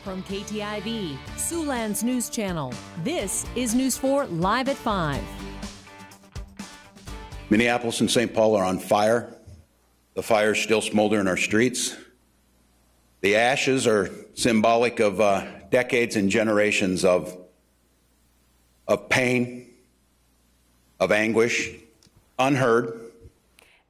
From KTIV, Siouxland's news channel, this is News 4 Live at 5. Minneapolis and St. Paul are on fire. The fires still smolder in our streets. The ashes are symbolic of decades and generations of pain, of anguish, unheard.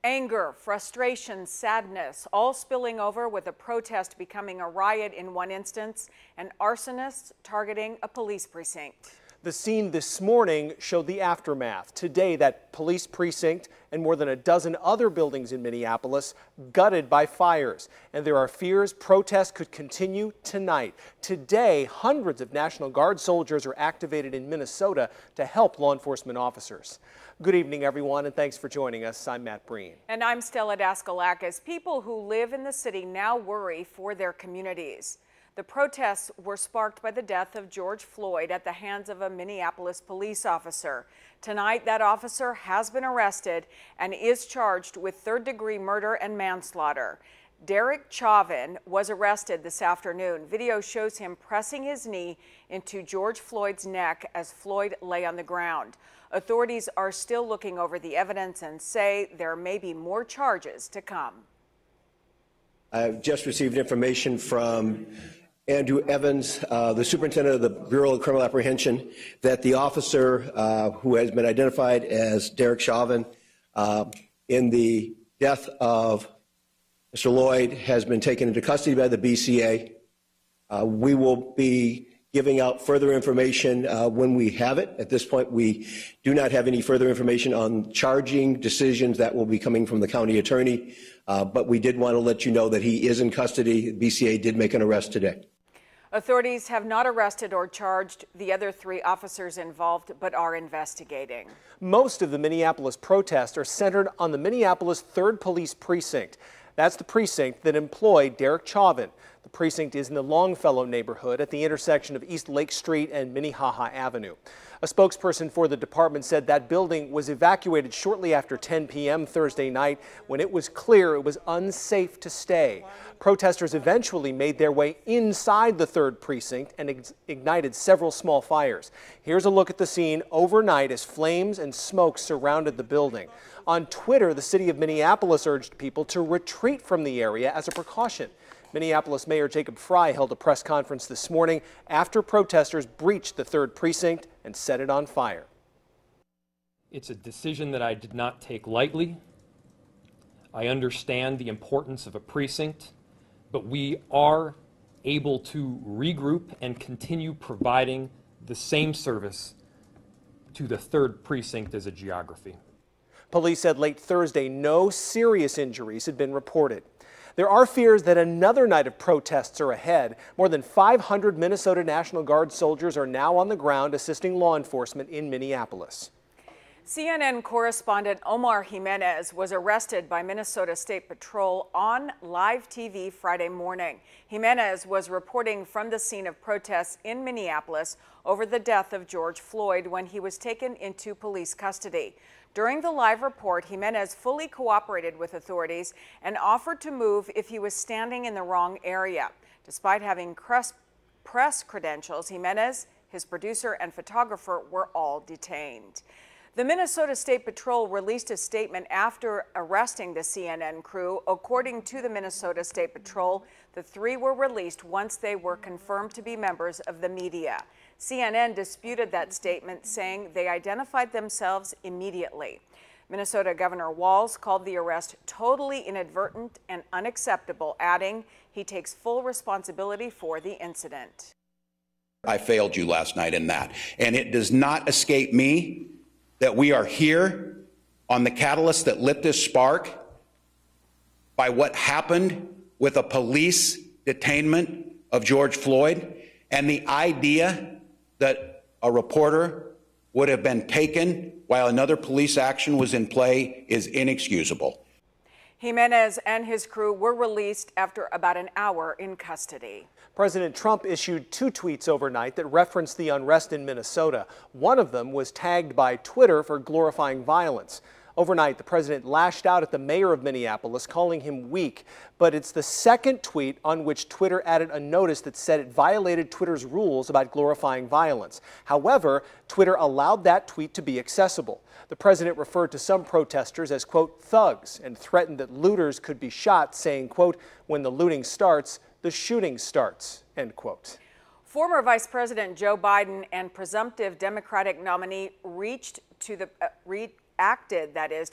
Anger, frustration, sadness, all spilling over with a protest becoming a riot in one instance, and arsonists targeting a police precinct. The scene this morning showed the aftermath. Today, that police precinct and more than a dozen other buildings in Minneapolis gutted by fires. And there are fears protests could continue tonight. Today, hundreds of National Guard soldiers are activated in Minnesota to help law enforcement officers. Good evening, everyone, and thanks for joining us. I'm Matt Breen. And I'm Stella Daskalakis. People who live in the city now worry for their communities. The protests were sparked by the death of George Floyd at the hands of a Minneapolis police officer. Tonight, that officer has been arrested and is charged with third-degree murder and manslaughter. Derek Chauvin was arrested this afternoon. Video shows him pressing his knee into George Floyd's neck as Floyd lay on the ground. Authorities are still looking over the evidence and say there may be more charges to come. I've just received information from Andrew Evans, the superintendent of the Bureau of Criminal Apprehension, that the officer who has been identified as Derek Chauvin in the death of Mr. Lloyd has been taken into custody by the BCA. We will be giving out further information when we have it. At this point, we do not have any further information on charging decisions that will be coming from the county attorney, but we did want to let you know that he is in custody. The BCA did make an arrest today. Authorities have not arrested or charged the other 3 officers involved, but are investigating. Most of the Minneapolis protests are centered on the Minneapolis 3rd Police Precinct. That's the precinct that employed Derek Chauvin. The precinct is in the Longfellow neighborhood at the intersection of East Lake Street and Minnehaha Avenue. A spokesperson for the department said that building was evacuated shortly after 10 p.m. Thursday night when it was clear it was unsafe to stay. Protesters eventually made their way inside the 3rd precinct and ignited several small fires. Here's a look at the scene overnight as flames and smoke surrounded the building. On Twitter, the city of Minneapolis urged people to retreat from the area as a precaution. Minneapolis Mayor Jacob Frey held a press conference this morning after protesters breached the 3rd precinct and set it on fire. It's a decision that I did not take lightly. I understand the importance of a precinct, but we are able to regroup and continue providing the same service to the 3rd precinct as a geography. Police said late Thursday no serious injuries had been reported. There are fears that another night of protests are ahead. More than 500 Minnesota National Guard soldiers are now on the ground assisting law enforcement in Minneapolis. CNN correspondent Omar Jimenez was arrested by Minnesota State Patrol on live TV Friday morning. Jimenez was reporting from the scene of protests in Minneapolis over the death of George Floyd when he was taken into police custody. During the live report, Jimenez fully cooperated with authorities and offered to move if he was standing in the wrong area. Despite having press credentials, Jimenez, his producer, and photographer were all detained. The Minnesota State Patrol released a statement after arresting the CNN crew. According to the Minnesota State Patrol, the 3 were released once they were confirmed to be members of the media. CNN disputed that statement, saying they identified themselves immediately. Minnesota Governor Walz called the arrest totally inadvertent and unacceptable, adding he takes full responsibility for the incident. I failed you last night in that, and it does not escape me that we are here on the catalyst that lit this spark by what happened with a police detainment of George Floyd, and the idea that a reporter would have been taken while another police action was in play is inexcusable. Jimenez and his crew were released after about an hour in custody. President Trump issued 2 tweets overnight that referenced the unrest in Minnesota. One of them was tagged by Twitter for glorifying violence. Overnight, the president lashed out at the mayor of Minneapolis, calling him weak. But it's the second tweet on which Twitter added a notice that said it violated Twitter's rules about glorifying violence. However, Twitter allowed that tweet to be accessible. The president referred to some protesters as, quote, thugs, and threatened that looters could be shot, saying, quote, when the looting starts, the shooting starts, end quote. Former Vice President Joe Biden and presumptive Democratic nominee reacted to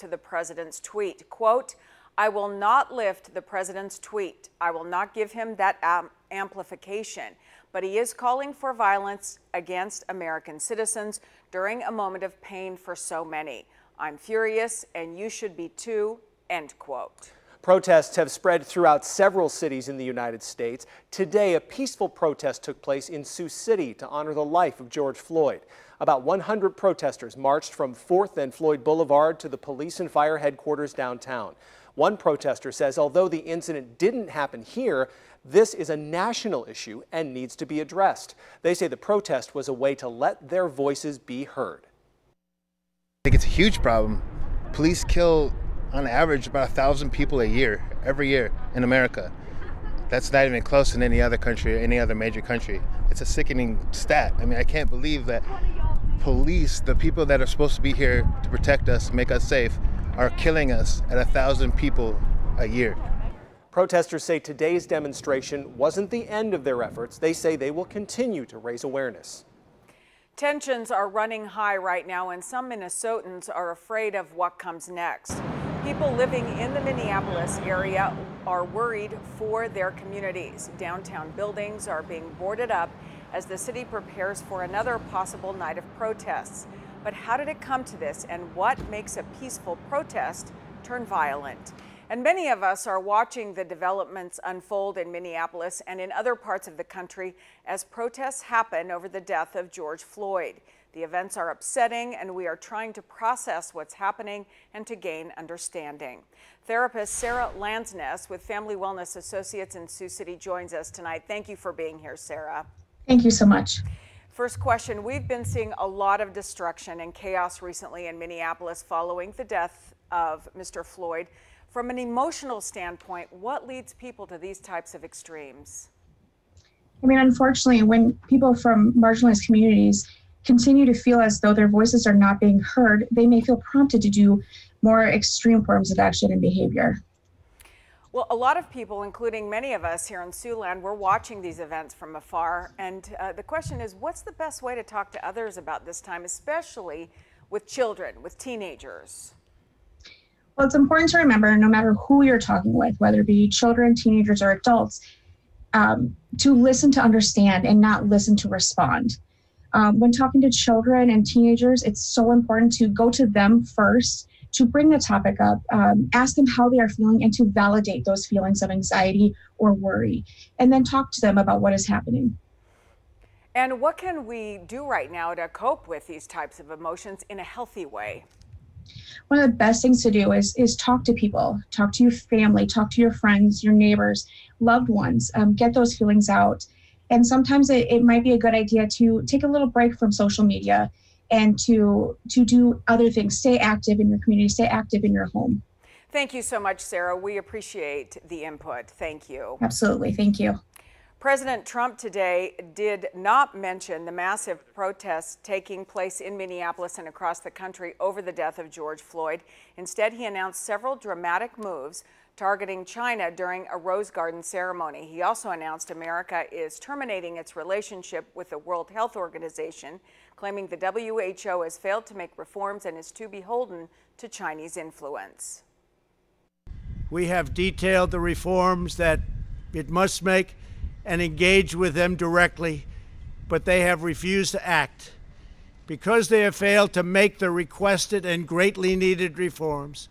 the president's tweet. Quote, I will not lift the president's tweet. I will not give him that amplification. But he is calling for violence against American citizens during a moment of pain for so many. I'm furious, and you should be too, end quote. Protests have spread throughout several cities in the United States. Today, a peaceful protest took place in Sioux City to honor the life of George Floyd. About 100 protesters marched from 4th and Floyd Boulevard to the police and fire headquarters downtown. One protester says although the incident didn't happen here, this is a national issue and needs to be addressed. They say the protest was a way to let their voices be heard. I think it's a huge problem. Police kill on average about 1,000 people a year, every year in America. That's not even close in any other country or any other major country. It's a sickening stat. I mean, I can't believe that police, the people that are supposed to be here to protect us, make us safe, are killing us at 1,000 people a year. Protesters say today's demonstration wasn't the end of their efforts. They say they will continue to raise awareness. Tensions are running high right now, and some Minnesotans are afraid of what comes next. People living in the Minneapolis area are worried for their communities. Downtown buildings are being boarded up as the city prepares for another possible night of protests. But how did it come to this, and what makes a peaceful protest turn violent? And many of us are watching the developments unfold in Minneapolis and in other parts of the country as protests happen over the death of George Floyd. The events are upsetting, and we are trying to process what's happening and to gain understanding. Therapist Sarah Lansness with Family Wellness Associates in Sioux City joins us tonight. Thank you for being here, Sarah. Thank you so much. First question, we've been seeing a lot of destruction and chaos recently in Minneapolis following the death of Mr. Floyd. From an emotional standpoint, what leads people to these types of extremes? I mean, unfortunately, when people from marginalized communities continue to feel as though their voices are not being heard, they may feel prompted to do more extreme forms of action and behavior. Well, a lot of people, including many of us here in Siouxland, we're watching these events from afar. And the question is, what's the best way to talk to others about this time, especially with children, with teenagers? Well, it's important to remember, no matter who you're talking with, whether it be children, teenagers, or adults, to listen to understand and not listen to respond. When talking to children and teenagers, it's so important to go to them first, to bring the topic up, ask them how they are feeling, and to validate those feelings of anxiety or worry, and then talk to them about what is happening. And what can we do right now to cope with these types of emotions in a healthy way? One of the best things to do is talk to people, talk to your family, talk to your friends, your neighbors, loved ones, get those feelings out. And sometimes it might be a good idea to take a little break from social media and to do other things. Stay active in your community, stay active in your home. Thank you so much, Sarah. We appreciate the input. Thank you. Absolutely. Thank you. President Trump today did not mention the massive protests taking place in Minneapolis and across the country over the death of George Floyd. Instead, he announced several dramatic moves targeting China during a Rose Garden ceremony. He also announced America is terminating its relationship with the World Health Organization, claiming the WHO has failed to make reforms and is too beholden to Chinese influence. We have detailed the reforms that it must make and engage with them directly, but they have refused to act. Because they have failed to make the requested and greatly needed reforms,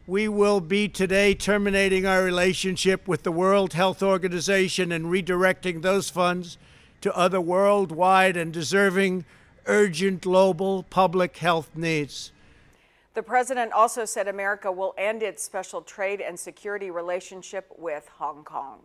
we will be today terminating our relationship with the World Health Organization and redirecting those funds to other worldwide and deserving urgent global public health needs. The president also said America will end its special trade and security relationship with Hong Kong.